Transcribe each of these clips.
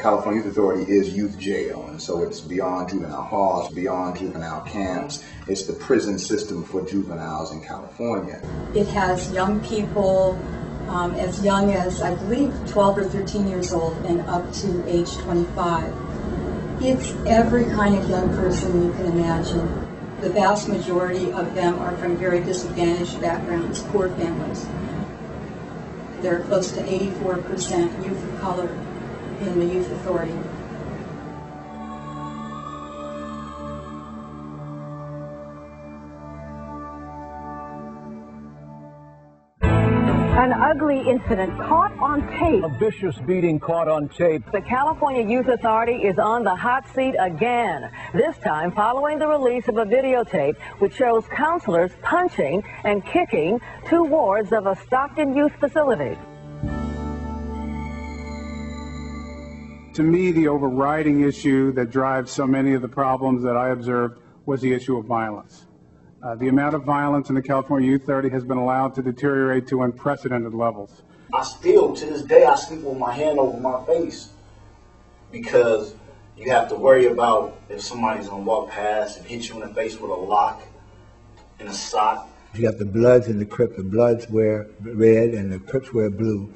California Youth Authority is youth jail, and so it's beyond juvenile halls, beyond juvenile camps. It's the prison system for juveniles in California. It has young people as young as, I believe, 12 or 13 years old and up to age 25. It's every kind of young person you can imagine. The vast majority of them are from very disadvantaged backgrounds, poor families. There are close to 84% youth of color in the Youth Authority. An ugly incident caught on tape. A vicious beating caught on tape. The California Youth Authority is on the hot seat again, this time following the release of a videotape which shows counselors punching and kicking two wards of a Stockton youth facility. To me, the overriding issue that drives so many of the problems that I observed was the issue of violence. The amount of violence in the California Youth Authority has been allowed to deteriorate to unprecedented levels. I still, to this day, I sleep with my hand over my face because you have to worry about if somebody's going to walk past and hit you in the face with a lock and a sock. You got the Bloods and the Crips. The Bloods wear red and the Crips wear blue.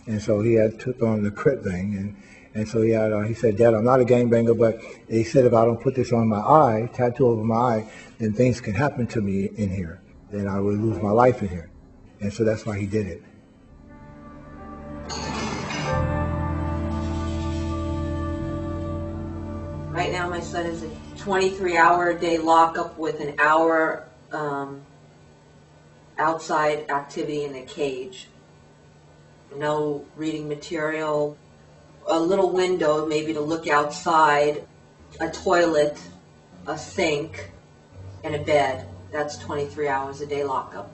And so he had took on the Crip thing. And so he said, Dad, I'm not a gangbanger, but he said if I don't put this on my eye, tattoo over my eye, then things can happen to me in here. Then I would lose my life in here. And so that's why he did it. Right now my son is a 23-hour-a-day lockup with an hour outside activity in a cage. No reading material. A little window maybe to look outside, a toilet, a sink, and a bed. That's 23 hours a day lockup.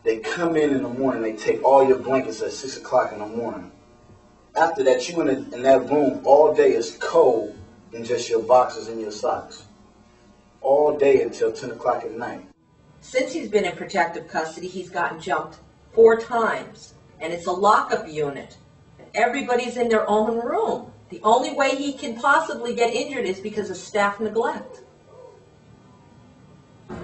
They come in the morning, they take all your blankets at 6 o'clock in the morning. After that, you in that room all day is cold in just your boxers and your socks. All day until 10 o'clock at night. Since he's been in protective custody, he's gotten jumped 4 times, and it's a lockup unit. Everybody's in their own room. The only way he can possibly get injured is because of staff neglect.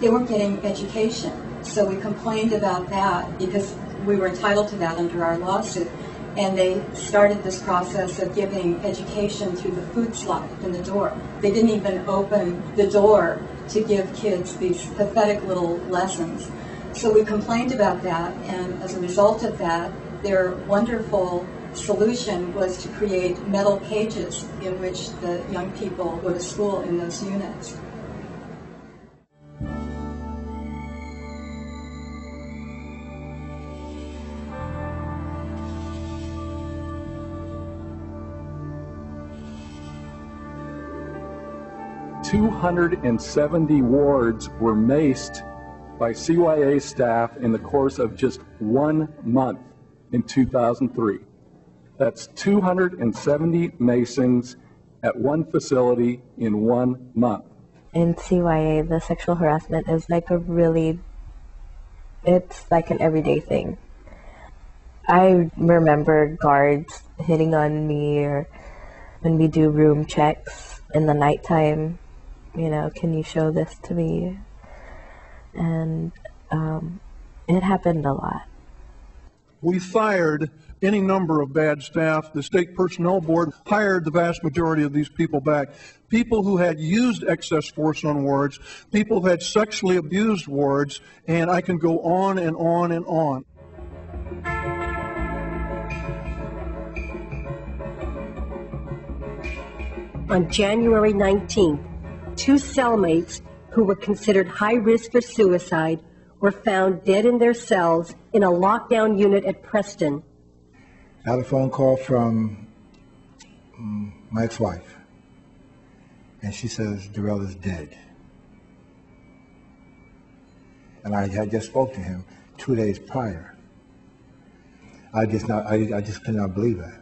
They weren't getting education, so we complained about that because we were entitled to that under our lawsuit. And they started this process of giving education through the food slot in the door. They didn't even open the door to give kids these pathetic little lessons. So we complained about that, and as a result of that, their wonderful solution was to create metal cages in which the young people go to school in those units. "270 wards were maced by CYA staff in the course of just 1 month in 2003. That's 270 Masons at one facility in 1 month. In CYA, the sexual harassment is it's like an everyday thing. I remember guards hitting on me, or when we do room checks in the nighttime, can you show this to me? And it happened a lot. We fired any number of bad staff. The State Personnel Board hired the vast majority of these people back. People who had used excess force on wards, people who had sexually abused wards, and I can go on and on and on. On January 19th, 2 cellmates who were considered high risk for suicide were found dead in their cells in a lockdown unit at Preston. I had a phone call from my ex-wife, and she says Darrell is dead. And I had just spoke to him 2 days prior. I just could not believe that.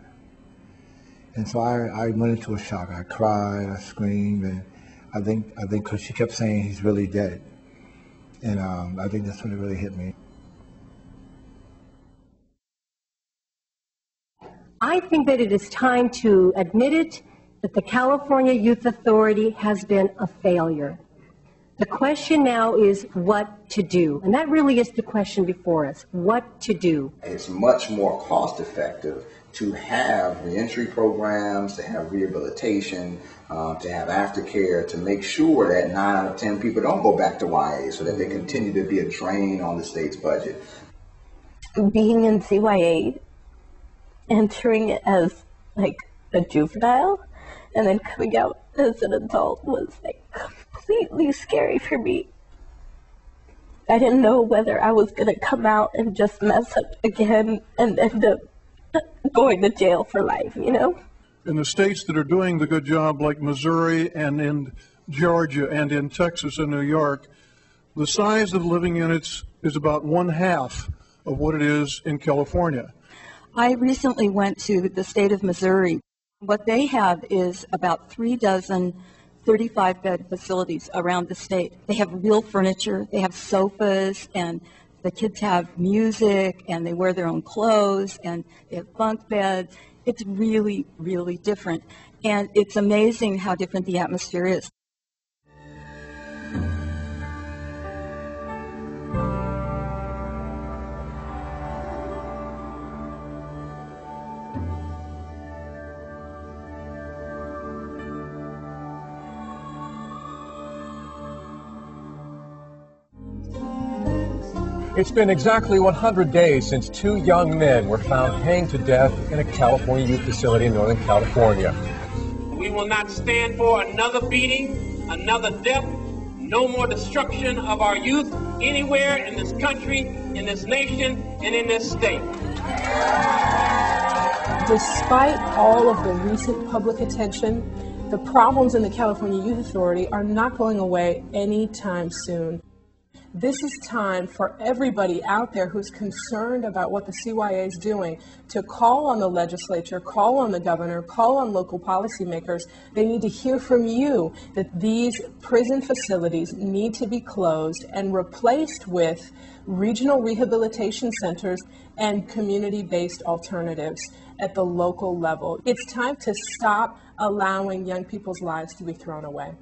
And so I went into a shock. I cried, I screamed, and I think because she kept saying he's really dead. And I think that's when it really hit me. I think that it is time to admit it, that the California Youth Authority has been a failure. The question now is what to do. And that really is the question before us, what to do. It's much more cost effective to have reentry programs, to have rehabilitation, to have aftercare, to make sure that 9 out of 10 people don't go back to YA so that they continue to be a drain on the state's budget. Being in CYA, entering it as like a juvenile, and then coming out as an adult was like completely scary for me. I didn't know whether I was going to come out and just mess up again and end up going to jail for life, you know? In the states that are doing the good job, like Missouri and in Georgia and in Texas and New York, the size of the living units is about 1/2 of what it is in California. I recently went to the state of Missouri. What they have is about 3 dozen 35-bed facilities around the state. They have real furniture, they have sofas, and the kids have music, and they wear their own clothes, and they have bunk beds. It's really, really different. And it's amazing how different the atmosphere is. It's been exactly 100 days since 2 young men were found hanged to death in a California youth facility in Northern California. We will not stand for another beating, another death, no more destruction of our youth anywhere in this country, in this nation, and in this state. Despite all of the recent public attention, the problems in the California Youth Authority are not going away anytime soon. This is time for everybody out there who's concerned about what the CYA is doing to call on the legislature, call on the governor, call on local policymakers. They need to hear from you that these prison facilities need to be closed and replaced with regional rehabilitation centers and community-based alternatives at the local level. It's time to stop allowing young people's lives to be thrown away.